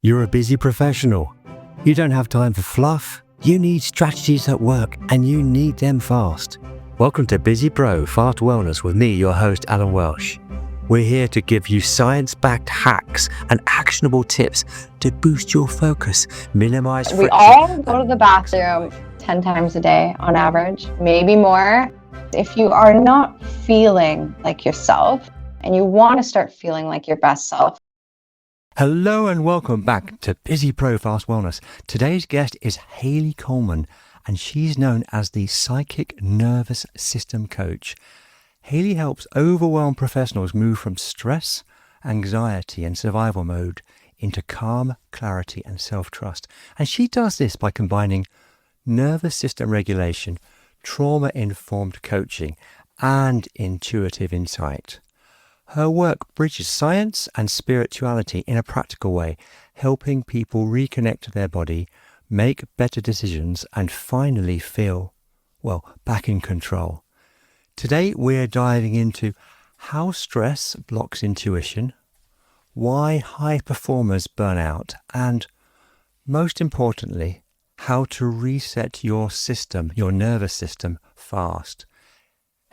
You're a busy professional. You don't have time for fluff. You need strategies that work, and you need them fast. Welcome to Busy Pro Fast Wellness with me, your host, Alan Welsh. We're here to give you science-backed hacks and actionable tips to boost your focus, minimize friction. We all go to the bathroom 10 times a day on average, maybe more. If you are not feeling like yourself and you want to start feeling like your best self. Hello and welcome back to Busy Pro Fast Wellness. Today's guest is Hailey Coleman, and she's known as the Psychic Nervous System Coach. Hailey helps overwhelmed professionals move from stress, anxiety and survival mode into calm, clarity and self-trust. And she does this by combining nervous system regulation, trauma-informed coaching and intuitive insight. Her work bridges science and spirituality in a practical way, helping people reconnect to their body, make better decisions, and finally feel, back in control. Today, we're diving into how stress blocks intuition, why high performers burn out, and most importantly, how to reset your system, your nervous system, fast.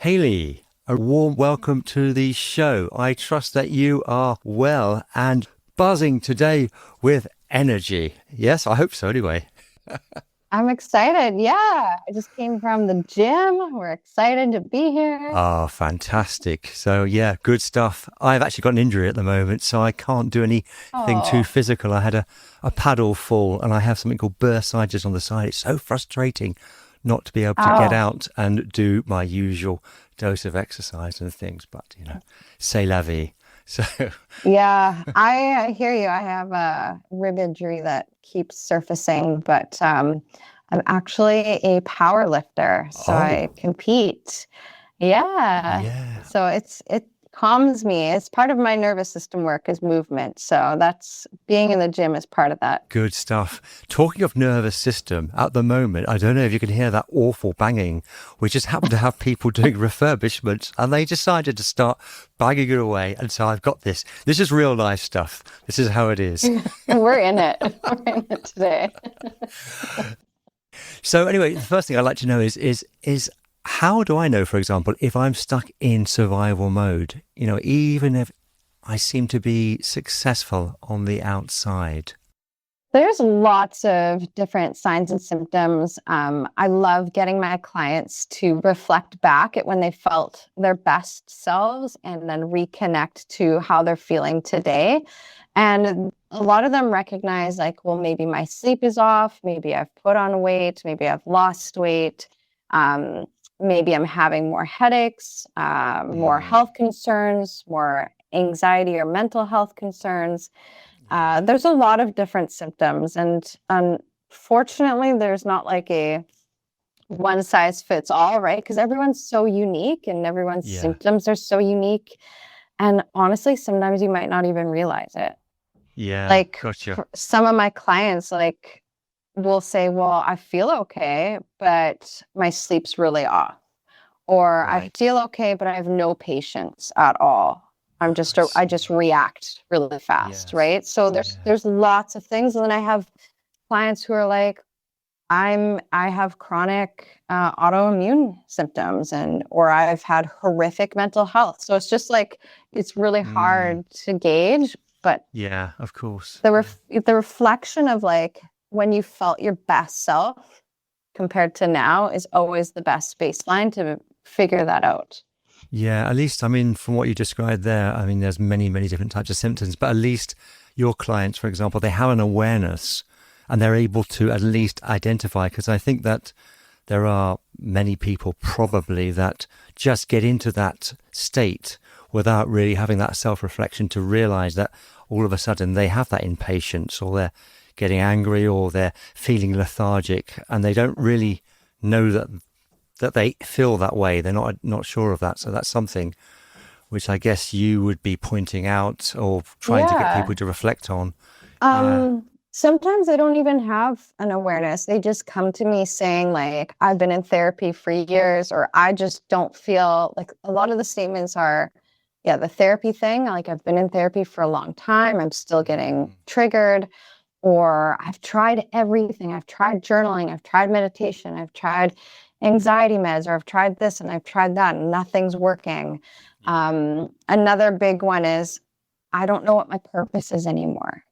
Hailey, a warm welcome to the show. I trust that you are well and buzzing today with energy. Yes, I hope so anyway. I'm excited. Yeah, I just came from the gym. We're excited to be here. Oh, fantastic. So yeah, good stuff. I've actually got an injury at the moment, so I can't do anything too physical. I had a paddle fall and I have something called bursitis on the side. It's so frustrating not to be able to get out and do my usual dose of exercise and things, but c'est la vie. So yeah, I hear you. I have a rib injury that keeps surfacing, but I'm actually a power lifter, so I compete. Yeah. So it calms me. It's part of my nervous system work is movement. So that's being in the gym is part of that. Good stuff. Talking of nervous system, at the moment, I don't know if you can hear that awful banging. We just happen to have people doing refurbishments and they decided to start banging it away. And so I've got this. This is real life stuff. This is how it is. We're in it. We're in it today. So anyway, the first thing I'd like to know is how do I know, for example, if I'm stuck in survival mode, even if I seem to be successful on the outside? There's lots of different signs and symptoms. I love getting my clients to reflect back at when they felt their best selves and then reconnect to how they're feeling today. And a lot of them recognize maybe my sleep is off. Maybe I've put on weight. Maybe I've lost weight. Maybe I'm having more headaches, more health concerns, more anxiety or mental health concerns. There's a lot of different symptoms. And unfortunately, there's not like a one size fits all, right? Because everyone's so unique and everyone's symptoms are so unique. And honestly, sometimes you might not even realize it. Yeah, gotcha. Some of my clients, will say, well, I feel okay, but my sleep's really off. Or I feel okay, but I have no patience at all. I just react really fast, right? So there's lots of things. And then I have clients who are like, I have chronic autoimmune symptoms or I've had horrific mental health. So it's just it's really hard to gauge, but yeah, of course. The reflection of when you felt your best self compared to now is always the best baseline to figure that out. Yeah, at least, from what you described there, there's many, many different types of symptoms, but at least your clients, for example, they have an awareness and they're able to at least identify, because I think that there are many people probably that just get into that state without really having that self-reflection to realize that all of a sudden they have that impatience or they're getting angry or they're feeling lethargic and they don't really know that they feel that way. They're not sure of that. So that's something which I guess you would be pointing out or trying to get people to reflect on. Sometimes I don't even have an awareness. They just come to me saying I've been in therapy for years, or I just don't feel a lot of the statements are, the therapy thing. I've been in therapy for a long time. I'm still getting triggered. or I've tried everything. I've tried journaling, I've tried meditation, I've tried anxiety meds, or I've tried this and I've tried that, and nothing's working. Yeah. Another big one is I don't know what my purpose is anymore.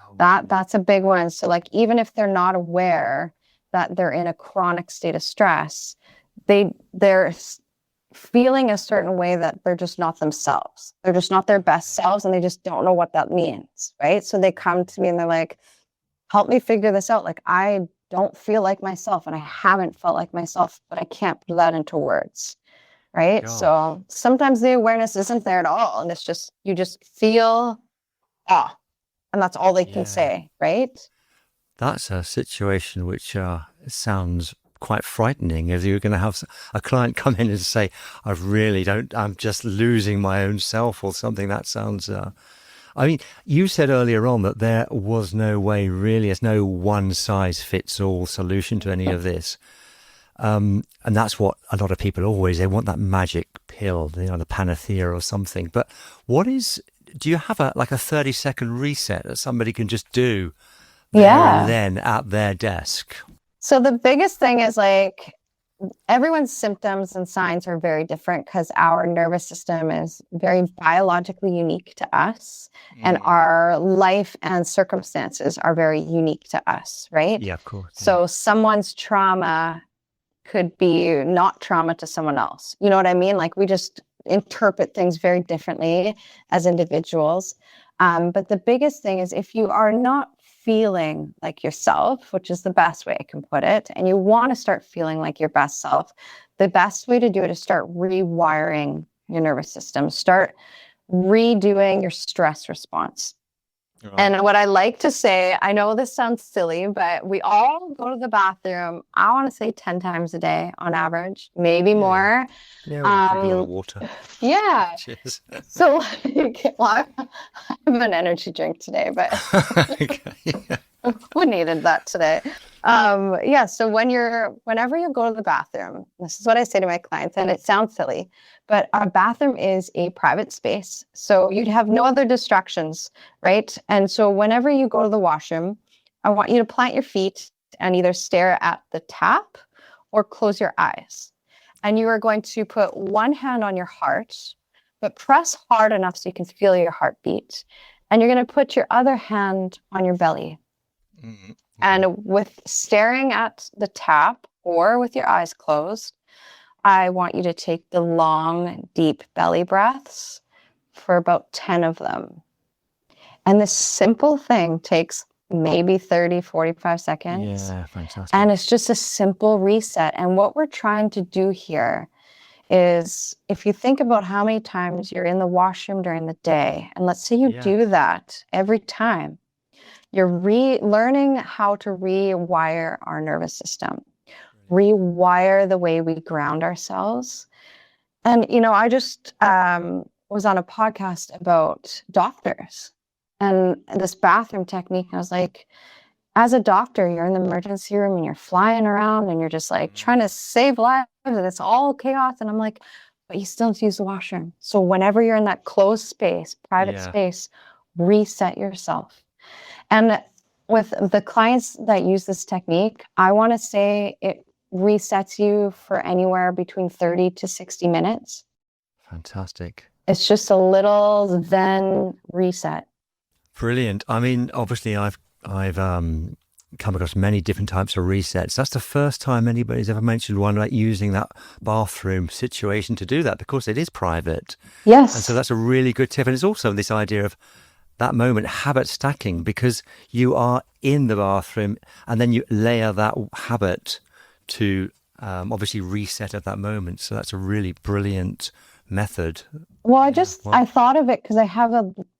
Oh, That's a big one. So like even if they're not aware that they're in a chronic state of stress, they're feeling a certain way that they're just not themselves. They're just not their best selves, and they just don't know what that means, right? So they come to me and they're like, help me figure this out. Like I don't feel like myself, and I haven't felt like myself, but I can't put that into words, right? gosh. So sometimes the awareness isn't there at all, and it's just you just feel ah, and that's all they can Yeah. say, right? That's a situation which sounds quite frightening. If you're going to have a client come in and say, I really don't, I'm just losing my own self or something, that sounds, I mean, you said earlier on that there was no way really, there's no one size fits all solution to any of this. And that's what a lot of people always, they want that magic pill, the panacea or something. But do you have like a 30-second reset that somebody can just do there and Yeah. then at their desk? So the biggest thing is like everyone's symptoms and signs are very different because our nervous system is very biologically unique to us, and Mm. our life and circumstances are very unique to us, right? Yeah, of course. Yeah. So someone's trauma could be not trauma to someone else. You know what I mean? Like we just interpret things very differently as individuals. But the biggest thing is if you are not feeling like yourself, which is the best way I can put it, and you want to start feeling like your best self, the best way to do it is start rewiring your nervous system, start redoing your stress response. Right. And what I like to say, I know this sounds silly, but we all go to the bathroom, I want to say 10 times a day on average, maybe Yeah, yeah. more. Yeah, we drink a lot of water. Yeah. Cheers. So, like, well, I have an energy drink today, but Okay. Yeah. we needed that today. Yeah. So whenever you go to the bathroom, this is what I say to my clients, and it sounds silly, but our bathroom is a private space. So you'd have no other distractions, right? And so whenever you go to the washroom, I want you to plant your feet and either stare at the tap or close your eyes. And you are going to put one hand on your heart, but press hard enough so you can feel your heartbeat. And you're going to put your other hand on your belly. Mhm. And with staring at the tap or with your eyes closed, I want you to take the long, deep belly breaths for about 10 of them. And this simple thing takes maybe 30, 45 seconds. Yeah, And fantastic. it's just a simple reset. And what we're trying to do here is if you think about how many times you're in the washroom during the day, and let's say you Yeah. do that every time, you're learning how to rewire our nervous system, rewire the way we ground ourselves. And, I just was on a podcast about doctors and this bathroom technique. I was like, as a doctor, you're in the emergency room and you're flying around and you're just like trying to save lives and it's all chaos. And I'm like, but you still have to use the washroom. So whenever you're in that closed space, private Yeah. space, reset yourself. And with the clients that use this technique, I want to say it resets you for anywhere between 30 to 60 minutes. Fantastic. It's just a little Zen reset. Brilliant. I mean, obviously, I've come across many different types of resets. That's the first time anybody's ever mentioned one like using that bathroom situation to do that because it is private. And so Yes. that's a really good tip. And it's also this idea of that moment habit stacking because you are in the bathroom and then you layer that habit to obviously reset at that moment. So that's a really brilliant method. Well, Yeah. I Well, thought of it because I have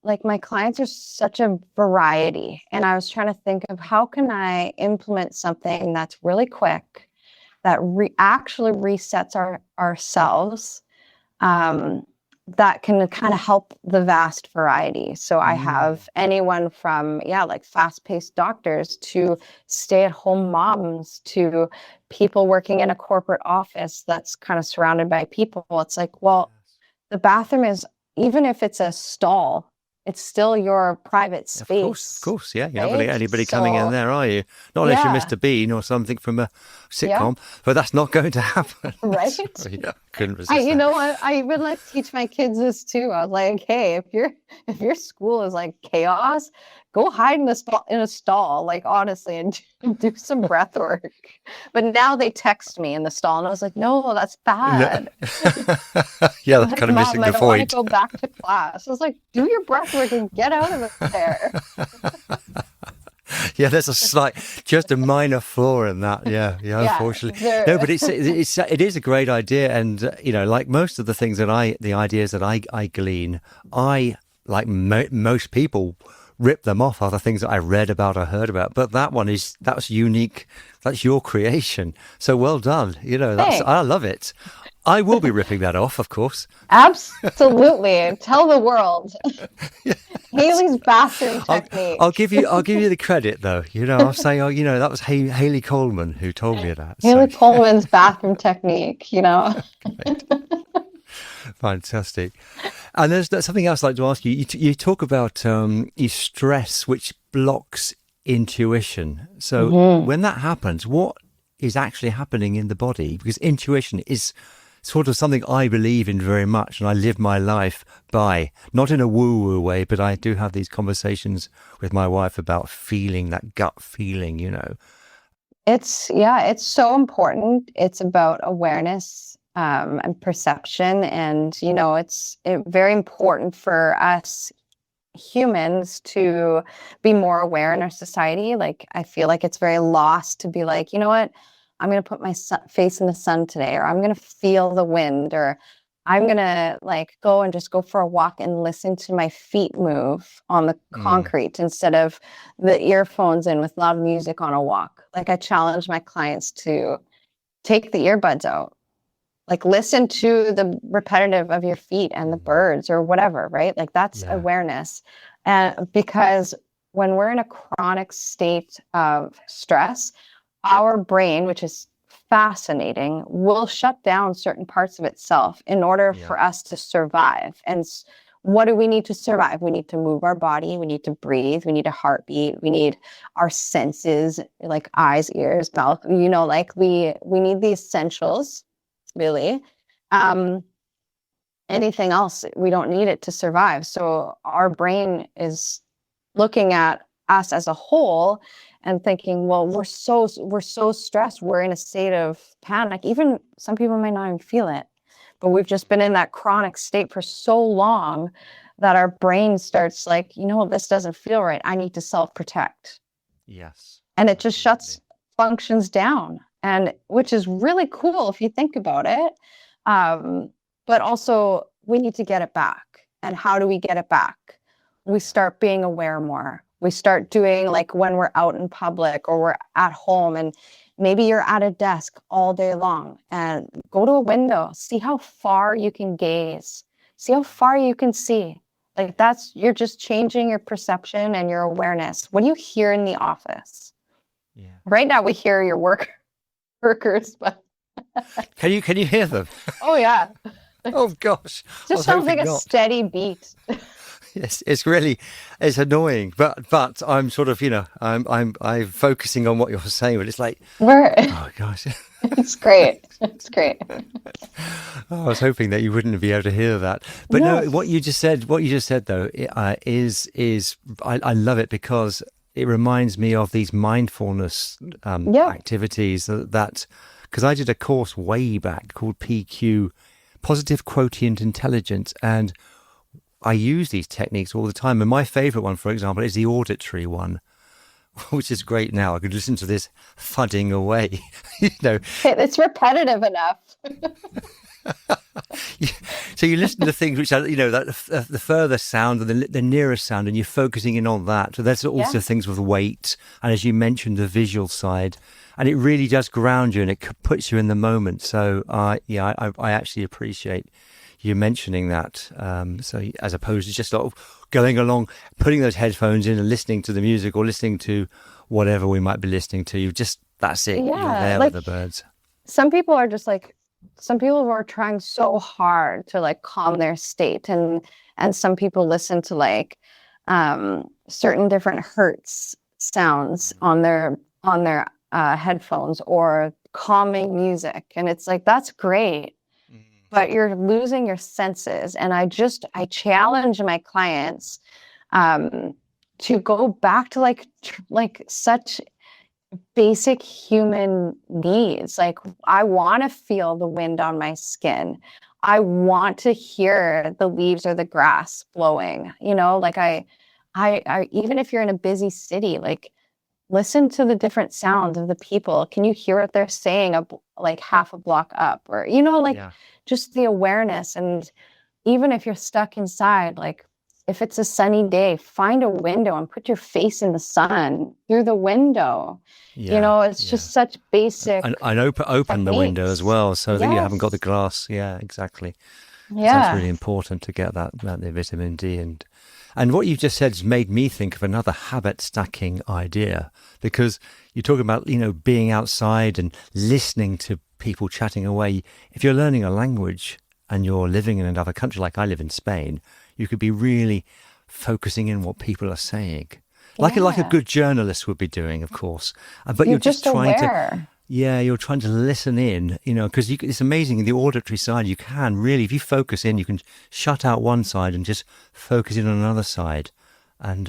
like my clients are such a variety. And I was trying to think of how can I implement something that's really quick, that actually resets ourselves, um, that can kind of help the vast variety. So I mm, have anyone from, yeah, like fast-paced doctors to stay-at-home moms to people working in a corporate office that's kind of surrounded by people. It's like, well, yes. the bathroom is, even if it's a stall, It's still your private Of space, course, yeah. You're not going to right? get anybody coming in So, there, are you? Not unless you're yeah, Mr. Bean or something from a yeah, sitcom, but that's not going to happen. right. Sorry, yeah, couldn't I, resist you that. know, I would like to teach my kids this too. I was like, hey, if your school is like chaos, go hide in a stall, like honestly, and do some breath work. But now they text me in the stall, and I was like, no, that's No. bad. Yeah, that's Like, kind of mom, missing I the don't want to point. go back to class. I was like, do your breath work and get out of there. Yeah, there's just a minor flaw in that. Yeah, yeah. Yeah, Unfortunately, no, there. but it is a great idea, and like most of the things the ideas that I glean, I like most people rip them off other things that I read about or heard about. But that's unique. That's your creation. So well done. I Thanks. love it. I will be ripping that off, of course. Absolutely. Tell the world. That's, Haley's bathroom I'll technique. I'll give you the credit though. I'll say, oh, that was Hailey Coleman who told me that. So Haley Coleman's bathroom technique, you know. great, fantastic. And there's something else I'd like to ask you. You talk about you stress which blocks intuition. So Hmm. when that happens, what is actually happening in the body? Because intuition is sort of something I believe in very much, and I live my life by, not in a woo-woo way, but I do have these conversations with my wife about feeling, that gut feeling. It's so important. It's about awareness and perception, and very important for us humans to be more aware in our society. Like, I feel like it's very lost to be like, you know what, I'm going to put my face in the sun today, or I'm going to feel the wind, or I'm going to like go for a walk and listen to my feet move on the Mm, concrete instead of the earphones in with loud music on a walk. Like, I challenge my clients to take the earbuds out, like listen to the repetitive of your feet and the mm, birds or whatever, right? Like, that's yeah, awareness. And because when we're in a chronic state of stress, our brain, which is fascinating, will shut down certain parts of itself in order yeah, for us to survive. And what do we need to survive? We need to move our body, we need to breathe, we need a heartbeat, we need our senses, like eyes, ears, mouth, like we need the essentials, really. Um, Anything else, we don't need it to survive. So our brain is looking at us as a whole and thinking, well, we're so stressed, we're in a state of panic. Even some people may not even feel it, but we've just been in that chronic state for so long that our brain starts like, this doesn't feel right, I need to self-protect, yes, and it just absolutely. shuts functions down, and which is really cool if you think about it. um, but also we need to get it back. And how do we get it back? We Yeah, start being aware more. We start doing, like, when we're out in public or we're at home, and maybe you're at a desk all day long, and go to a window, see how far you can gaze, see how far you can see. Like, you're just changing your perception and your awareness. What do you hear in the office? yeah. Right now we hear your workers, but Can you hear them? oh yeah, Oh gosh, I just was sounds like hoping a not. steady beat. Yes, it's annoying, but I'm sort of I'm focusing on what you're saying, but it's like, We're oh gosh. It's great. It's great. Oh, I was hoping that you wouldn't be able to hear that. But No. no, what you just said though, is I love it because it reminds me of these mindfulness Yeah. activities that because I did a course way back called PQ, Positive Quotient Intelligence, and I use these techniques all the time. And my favorite one, for example, is the auditory one, which is great now. I could listen to this thudding away, you know. It's repetitive enough. So you listen to things which are, the further sound and the nearest sound, and you're focusing in on that. So there's Yeah. also things with weight, and as you mentioned, the visual side, and it really does ground you and it puts you in the moment. So I actually appreciate you mentioning that. So as opposed to just sort of going along, putting those headphones in and listening to the music or listening to whatever we might be listening to, that's it. You're Yeah. there with Like, the birds. some people are just like, some people are trying so hard to like calm their state, and some people listen to like certain different hertz sounds on their headphones, or calming music. And it's like, that's great, but you're losing your senses. And I challenge my clients to go back to like such basic human needs. Like, I want to feel the wind on my skin. I want to hear the leaves or the grass blowing, like I even if you're in a busy city, like, listen to the different sounds of the people. Can you hear what they're saying like half a block up, or, like, just the awareness. And even if you're stuck inside, like, if it's a sunny day, find a window and put your face in the sun through the window. It's just such basic. And open the window as well, so that you haven't got the glass. Yeah, exactly. That's really important to get that vitamin D. And what you've just said has made me think of another habit stacking idea, because you're talking about, being outside and listening to people chatting away. If you're learning a language and you're living in another country, like I live in Spain, you could be really focusing in what people are saying, like a good journalist would be doing, of course. But you're just trying aware. you're trying to listen in, because it's amazing. In the auditory side, you can really, if you focus in, you can shut out one side and just focus in on another side. And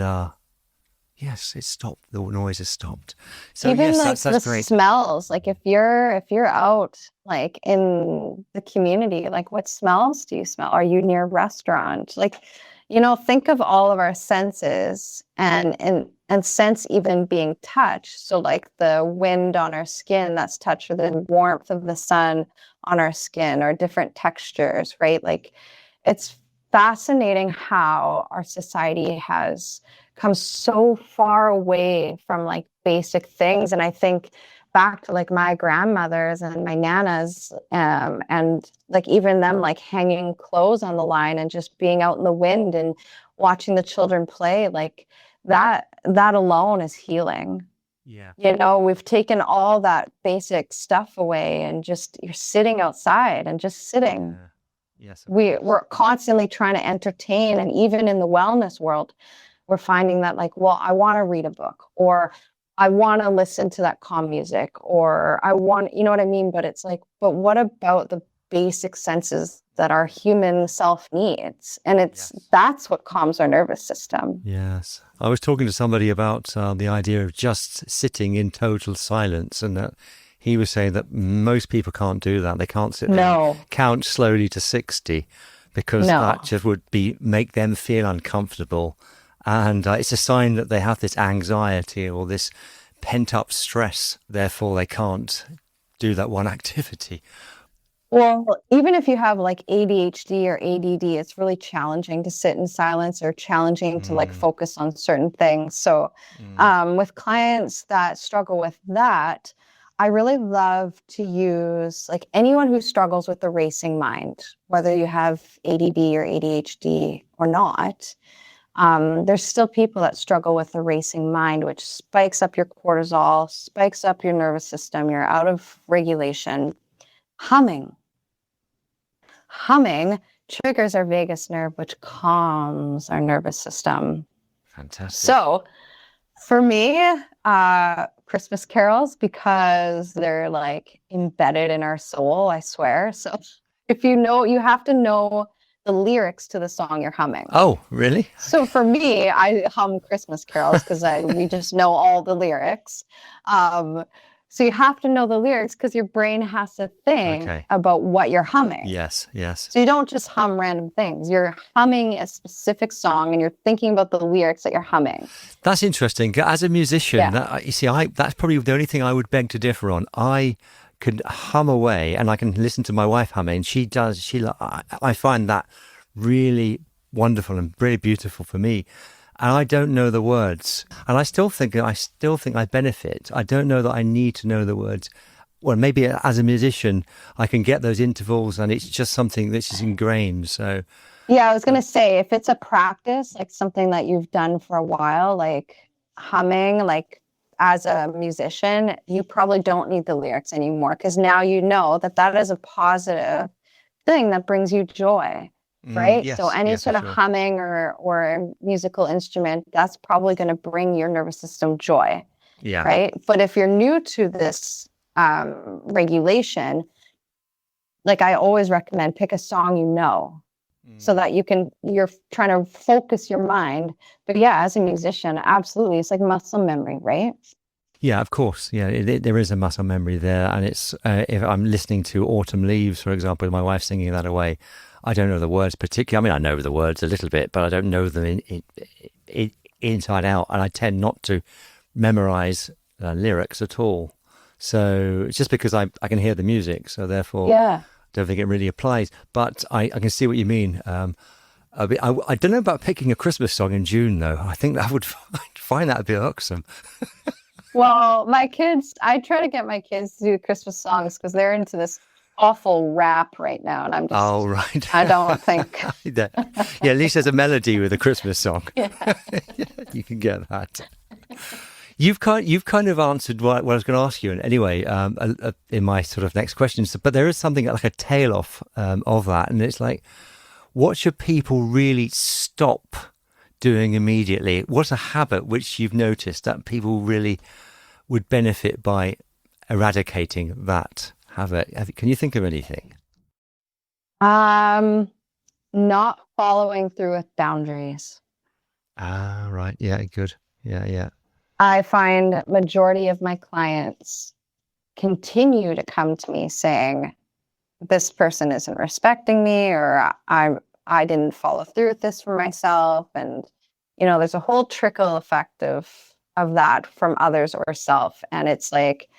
yes, it's stopped. The noise has stopped. So even yes, that's the great. smells, like if you're out like in the community, like, what smells do you smell? Are you near a restaurant? Like, think of all of our senses, and sense even being touch. So like the wind on our skin, that's touch, or the warmth of the sun on our skin, or different textures, right? Like, it's fascinating how our society has come so far away from like basic things. And I think back to like my grandmothers and my nanas, and like even them like hanging clothes on the line and just being out in the wind and watching the children play, like that alone is healing. We've taken all that basic stuff away, and just you're sitting outside and just sitting. Yes, We're constantly trying to entertain, and even in the wellness world, we're finding that, like, well, I want to read a book, or I want to listen to that calm music, or I want, you know what I mean? But it's like, but what about the basic senses that our human self needs? And that's what calms our nervous system. Yes. I was talking to somebody about the idea of just sitting in total silence, and that he was saying that most people can't do that. They can't sit there and count slowly to 60, because that just would make them feel uncomfortable. And it's a sign that they have this anxiety or this pent-up stress. Therefore, they can't do that one activity. Well, even if you have like ADHD or ADD, it's really challenging to sit in silence, or challenging to like focus on certain things. So with clients that struggle with that, I really love to use, like, anyone who struggles with the racing mind, whether you have ADD or ADHD or not. There's still people that struggle with the racing mind, which spikes up your cortisol, spikes up your nervous system. You're out of regulation. Humming triggers our vagus nerve, which calms our nervous system. Fantastic. So for me, Christmas carols, because they're like embedded in our soul, I swear. So if you have to know the lyrics to the song you're humming. Oh, really? So for me, I hum Christmas carols because we just know all the lyrics. So you have to know the lyrics, because your brain has to think about what you're humming. Yes. So you don't just hum random things. You're humming a specific song, and you're thinking about the lyrics that you're humming. That's interesting. As a musician, that's probably the only thing I would beg to differ on. I could hum away, and I can listen to my wife humming. I find that really wonderful and really beautiful for me. And I don't know the words, and I still think I benefit. I don't know that I need to know the words. Well, maybe as a musician, I can get those intervals, and it's just something that's just ingrained. So, yeah, I was going to say, if it's a practice, like something that you've done for a while, like humming, like as a musician, you probably don't need the lyrics anymore, because now you know that is a positive thing that brings you joy. right? So Yes, any yes, for sort of sure. humming or musical instrument, that's probably going to bring your nervous system joy, Yeah. right? But if you're new to this regulation, like I always recommend pick a song so that you're trying to focus your mind. But yeah, as a musician, absolutely, it's like muscle memory, right? Yeah, of course. Yeah, there is a muscle memory there, and it's if I'm listening to Autumn Leaves, for example, with my wife singing that away, I don't know the words particularly. I mean, I know the words a little bit, but I don't know them inside out, and I tend not to memorize lyrics at all. So it's just because I can hear the music, so therefore Yeah. don't think it really applies. But I can see what you mean. I don't know about picking a Christmas song in June, though. I think that would find that a bit irksome. Well, my kids, I try to get my kids to do Christmas songs because they're into this awful rap right now. And Oh, right. I don't think. Yeah, at least there's a melody with a Christmas song. Yeah. Yeah, you can get that. You've kind of answered what I was going to ask you, and anyway, in my sort of next questions. But there is something like a tail off of that, and it's like, what should people really stop doing immediately? What's a habit which you've noticed that people really would benefit by eradicating that habit? Can you think of anything? Not following through with boundaries. Ah, right. Yeah, good. Yeah, yeah. I find majority of my clients continue to come to me saying, this person isn't respecting me, or I didn't follow through with this for myself. And, there's a whole trickle effect of that from others or self. And it's like,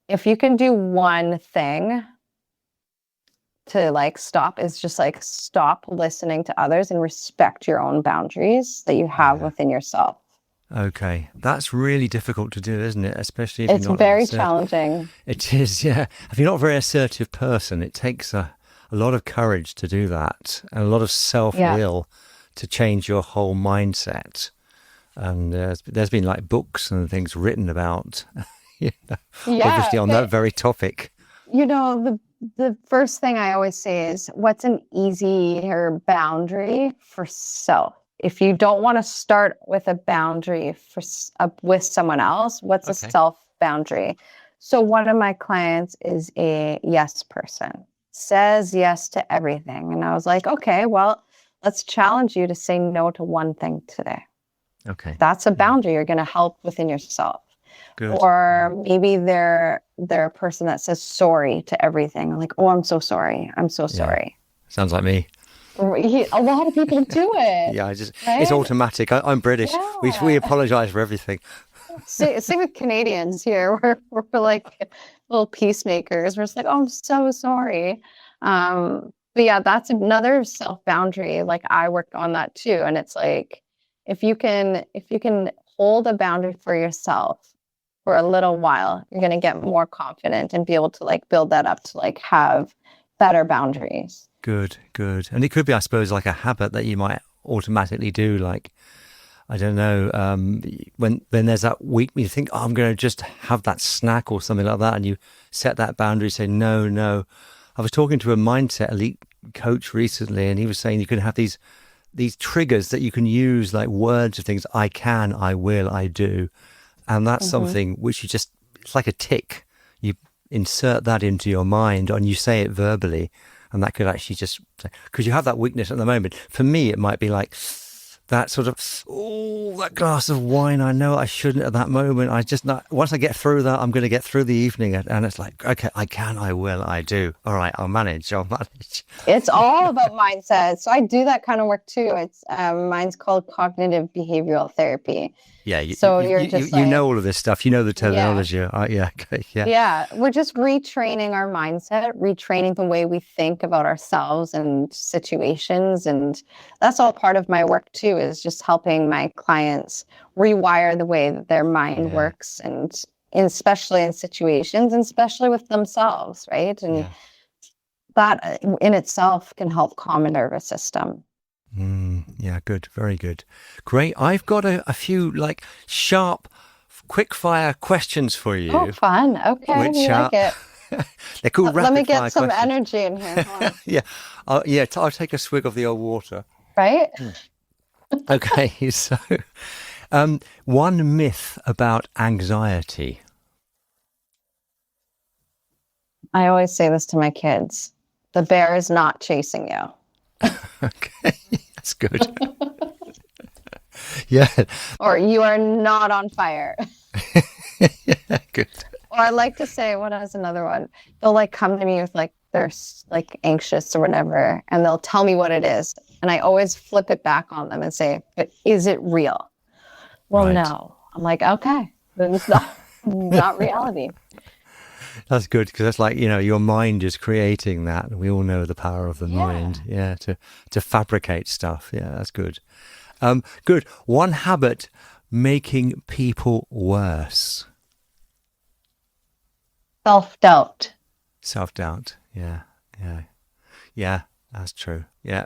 if you can do one thing to like stop, is just like stop listening to others and respect your own boundaries that you have Yeah. within yourself. Okay. That's really difficult to do, isn't it? Especially if It's you're not very assertive. challenging. It is, yeah. If you're not a very assertive person, it takes a lot of courage to do that and a lot of self-will to change your whole mindset. And there's been like books and things written about, obviously on that very topic. The first thing I always say is, what's an easier boundary for self? If you don't want to start with a boundary with someone else, what's a self boundary? So one of my clients is a yes person, says yes to everything. And I was like, okay, well, let's challenge you to say no to one thing today. Okay. That's a boundary you're going to help within yourself. Good. Or maybe they're a person that says sorry to everything. Like, oh, I'm so sorry. I'm so sorry. Sounds like me. A lot of people do it. Yeah, right? it's automatic. I'm British. Yeah. We apologize for everything. Same with Canadians here. We're like little peacemakers. We're just like, oh, I'm so sorry. But yeah, that's another self boundary. Like I worked on that too. And it's like, if you can hold a boundary for yourself for a little while, you're going to get more confident and be able to like build that up to like have better boundaries. Good. And it could be, I suppose, like a habit that you might automatically do. Like, I don't know, when there's that week, you think, oh, I'm going to just have that snack or something like that. And you set that boundary, say, no. I was talking to a mindset elite coach recently, and he was saying you can have these triggers that you can use, like words of things. I can, I will, I do. And that's something which it's like a tick. You insert that into your mind and you say it verbally. And that could actually just, because you have that weakness at the moment. For me, it might be like that sort of, that glass of wine. I know I shouldn't at that moment. Once I get through that, I'm going to get through the evening. And it's like, okay, I can, I will, I do. All right, I'll manage. It's all about mindset. So I do that kind of work too. It's mine's called cognitive behavioral therapy. Yeah, you know all of this stuff. You know the terminology. Yeah. Yeah, we're just retraining our mindset, retraining the way we think about ourselves and situations. And that's all part of my work too, is just helping my clients rewire the way that their mind works, and especially in situations, and especially with themselves, right? And that in itself can help calm a nervous system. Yeah, good. Very good. Great. I've got a few like sharp, quick fire questions for you. Oh, fun. Okay, we like it. They're called Let me rapid fire get some questions. energy in here. Hold on. Yeah, I'll take a swig of the old water. Right? Okay, so one myth about anxiety. I always say this to my kids. The bear is not chasing you. Okay, that's good. Yeah, Or you are not on fire. yeah, good. Or I like to say, what is another one? They'll like come to me with like they're like anxious or whatever, and they'll tell me what it is. And I always flip it back on them and say, but is it real? Well, Right. no. I'm like, okay, then it's not reality. That's good because that's like, your mind is creating that. We all know the power of the Yeah. mind. Yeah, to fabricate stuff. Yeah, that's good. Good. One habit making people worse. Self-doubt. Self-doubt. Yeah, yeah, yeah. That's true. Yeah,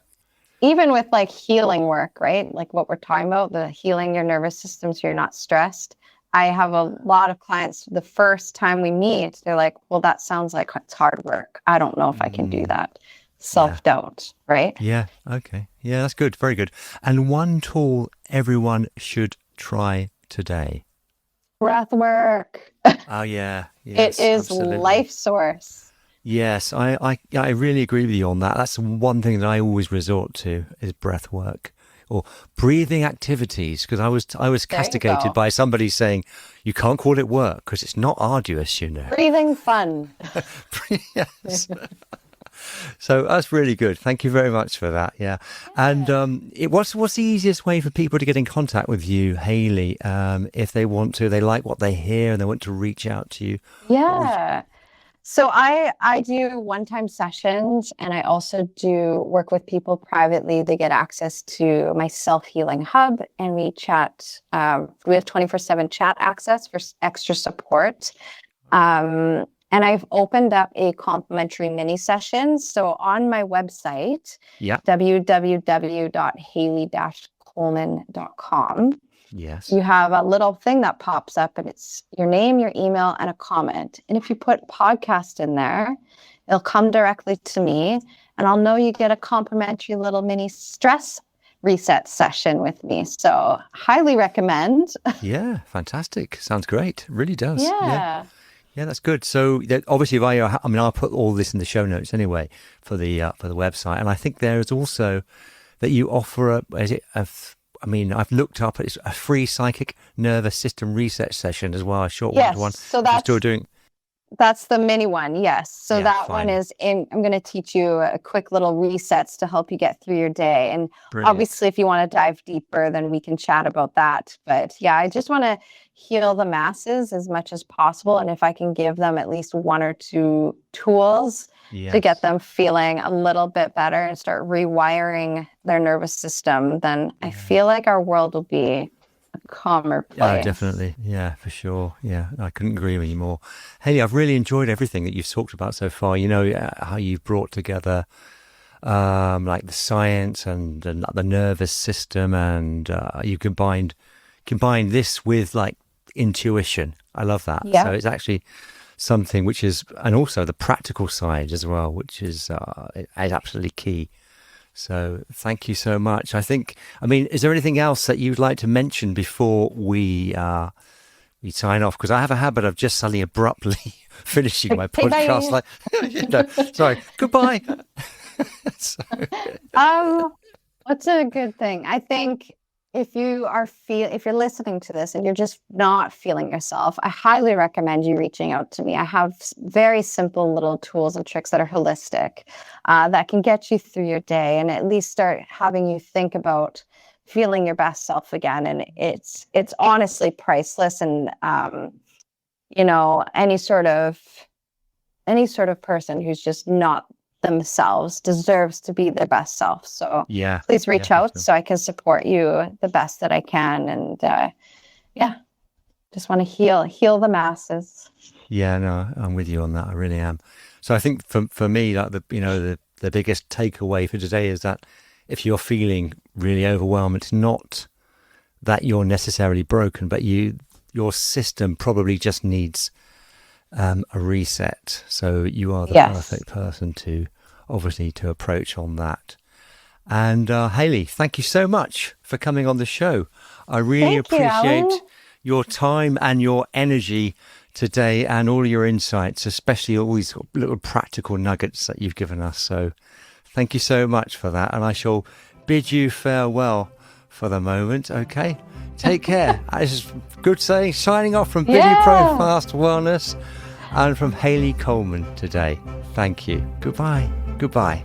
Even with like healing work, right? Like what we're talking about, the healing your nervous system so you're not stressed. I have a lot of clients, the first time we meet, they're like, well, that sounds like it's hard work. I don't know if I can do that. yeah, Self-doubt, right? yeah. Okay. Yeah, that's good. Very good. And one tool everyone should try today. Breath work. Oh, yeah. It Yes, is absolutely. life source. Yes, I really agree with you on that. That's one thing that I always resort to is breath work or breathing activities because I was There you castigated go. by somebody saying you can't call it work because it's not arduous, Breathing fun. Yes. So that's really good. Thank you very much for that. Yeah. And what's the easiest way for people to get in contact with you, Hailey, if they want to, they like what they hear and they want to reach out to you? Yeah. So I do one-time sessions and I also do work with people privately. They get access to my self-healing hub and we chat. We have 24/7 chat access for extra support. And I've opened up a complimentary mini session. So on my website, Yeah. www.hailey-coleman.com, Yes. you have a little thing that pops up and it's your name, your email, and a comment. And if you put podcast in there, it'll come directly to me and I'll know you get a complimentary little mini stress reset session with me. So highly recommend. Yeah. Fantastic. Sounds great. Really does. Yeah. Yeah. Yeah, that's good. So obviously, I'll put all this in the show notes anyway for the website. And I think there is also that you offer I've looked up, it's a free psychic nervous system research session as well, a short one-to-one. Yes. So You're that's still doing. That's the mini one. Yes. So Yeah, that fine. one is in, I'm going to teach you a quick little resets to help you get through your day. And Brilliant. obviously, if you want to dive deeper, then we can chat about that. But yeah, I just want to heal the masses as much as possible. And if I can give them at least one or two tools to get Yes. them feeling a little bit better and start rewiring their nervous system, then I feel like our world will be a calmer Oh, place. definitely. Yeah, for sure. Yeah, I couldn't agree with you more. Haley, I've really enjoyed everything that you've talked about so far. How you've brought together like the science and the nervous system, and you combined this with like intuition. I love that. Yeah. So it's actually something which is, and also the practical side as well, which is absolutely key. So thank you so much. Is there anything else that you'd like to mention before we sign off? Because I have a habit of just suddenly abruptly finishing my Okay, bye. podcast. Sorry, goodbye. So, What's a good thing? I think if you're listening to this and you're just not feeling yourself, I highly recommend you reaching out to me. I have very simple little tools and tricks that are holistic, that can get you through your day and at least start having you think about feeling your best self again. And it's honestly priceless. And any sort of person who's just not themselves deserves to be their best self. So yeah, please reach yeah, for out sure. so I can support you the best that I can. And just want to heal the masses. Yeah, no, I'm with you on that. I really am. So I think for me, like the biggest takeaway for today is that if you're feeling really overwhelmed, it's not that you're necessarily broken, but your system probably just needs a reset. So you are the Yes. perfect person to approach on that. And Hailey, thank you so much for coming on the show. I really Thank you, Alan. appreciate your time and your energy today and all your insights, especially all these little practical nuggets that you've given us. So thank you so much for that. And I shall bid you farewell for the moment. Okay. Take care. This is good saying. Signing off from Busy Pro Fast Wellness and from Hailey Coleman today. Thank you. Goodbye. Goodbye.